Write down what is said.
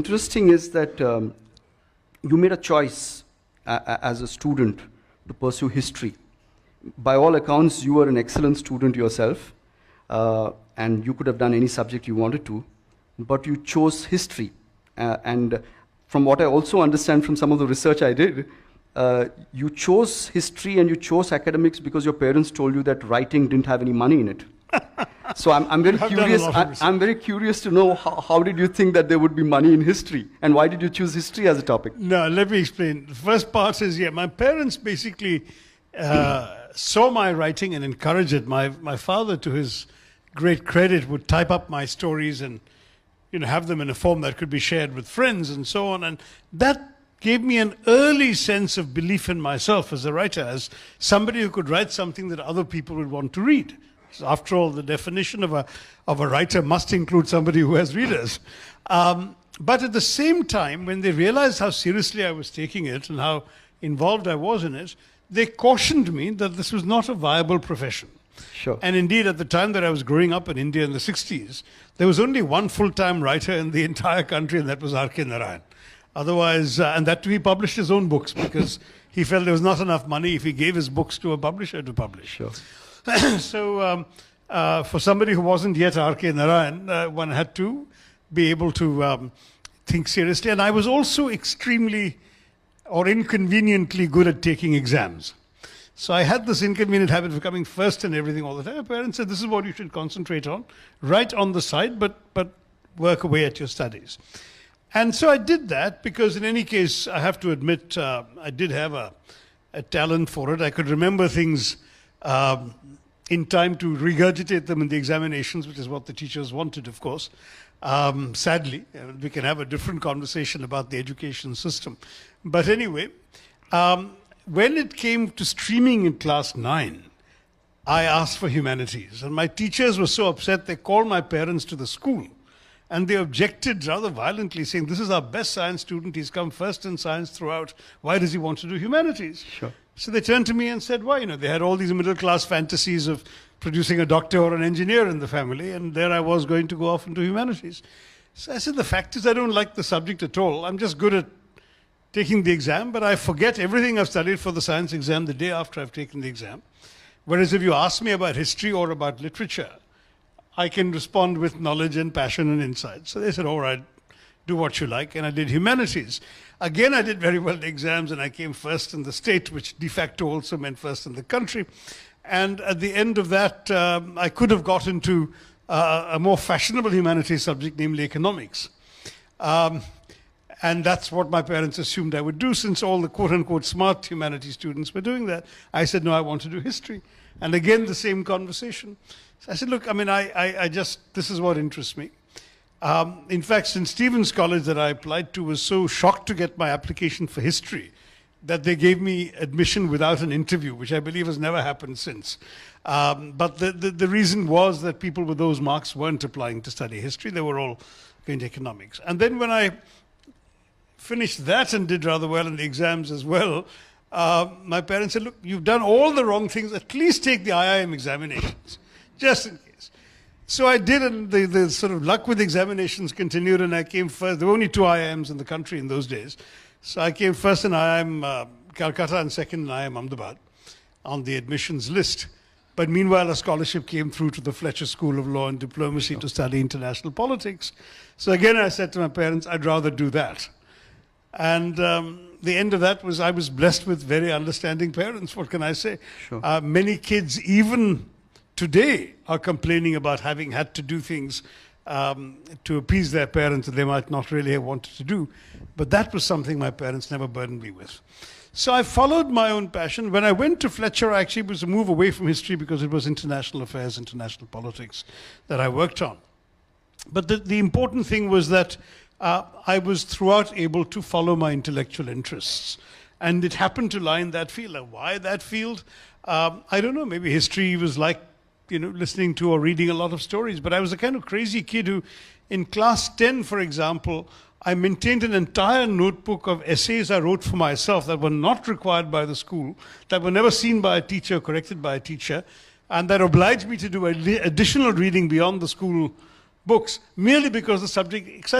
Interesting is that you made a choice as a student to pursue history. By all accounts, you were an excellent student yourself, and you could have done any subject you wanted to, but you chose history. And from what I also understand from some of the research I did, you chose history and you chose academics because your parents told you that writing didn't have any money in it. So I'm very curious. I'm very curious to know how did you think that there would be money in history, and why did you choose history as a topic? No, let me explain. The first part is, my parents basically saw my writing and encouraged it. My father, to his great credit, would type up my stories and have them in a form that could be shared with friends and so on, and that gave me an early sense of belief in myself as a writer, as somebody who could write something that other people would want to read. So after all, the definition of a writer must include somebody who has readers. But at the same time, when they realized how seriously I was taking it and how involved I was in it, they cautioned me that this was not a viable profession. Sure. And indeed, at the time that I was growing up in India in the 60s, there was only one full-time writer in the entire country, and that was R.K. Narayan. Otherwise, and that he published his own books because he felt there was not enough money if he gave his books to a publisher to publish. Sure. So for somebody who wasn't yet R.K. Narayan, one had to be able to think seriously. And I was also extremely or inconveniently good at taking exams. So I had this inconvenient habit of coming first and everything all the time. My parents said, this is what you should concentrate on, write on the side, but work away at your studies. And so I did that because in any case, I have to admit, I did have a talent for it. I could remember things in time to regurgitate them in the examinations, which is what the teachers wanted, of course. Sadly, we can have a different conversation about the education system. But anyway, when it came to streaming in class 9, I asked for humanities. And my teachers were so upset, they called my parents to the school. And they objected rather violently, saying, this is our best science student. He's come first in science throughout. Why does he want to do humanities? Sure. So they turned to me and said, why? They had all these middle-class fantasies of producing a doctor or an engineer in the family. And there I was going to go off into humanities. So I said, the fact is I don't like the subject at all. I'm just good at taking the exam, but I forget everything I've studied for the science exam the day after I've taken the exam. Whereas if you ask me about history or about literature, I can respond with knowledge and passion and insight. So they said, all right, do what you like. And I did humanities. Again, I did very well in the exams, and I came first in the state, which de facto also meant first in the country. And at the end of that, I could have got into a more fashionable humanities subject, namely economics. And that's what my parents assumed I would do, since all the quote-unquote smart humanities students were doing that. I said, no, I want to do history. And again, the same conversation. So I said, look, this is what interests me. In fact, St. Stephen's College that I applied to was so shocked to get my application for history that they gave me admission without an interview, which I believe has never happened since. But the reason was that people with those marks weren't applying to study history. They were all going to economics. And then when I finished that and did rather well in the exams as well, my parents said, look, you've done all the wrong things. At least take the IIM examinations, just in case. So I did, and the sort of luck with examinations continued, and I came first. There were only 2 IIMs in the country in those days. So I came first in IIM Calcutta and second in IIM Ahmedabad on the admissions list. But meanwhile, a scholarship came through to the Fletcher School of Law and Diplomacy to study international politics. So again, I said to my parents, I'd rather do that. And the end of that was I was blessed with very understanding parents. What can I say? Sure. Many kids, even today, are complaining about having had to do things to appease their parents that they might not really have wanted to do. But that was something my parents never burdened me with. So I followed my own passion. When I went to Fletcher, actually, it was a move away from history because it was international affairs, international politics that I worked on. But the important thing was that I was throughout able to follow my intellectual interests. And it happened to lie in that field. Why that field? I don't know. Maybe history was like, listening to or reading a lot of stories. But I was a kind of crazy kid who, in class 10, for example, I maintained an entire notebook of essays I wrote for myself that were not required by the school, that were never seen by a teacher, corrected by a teacher, and that obliged me to do additional reading beyond the school books, merely because the subject excited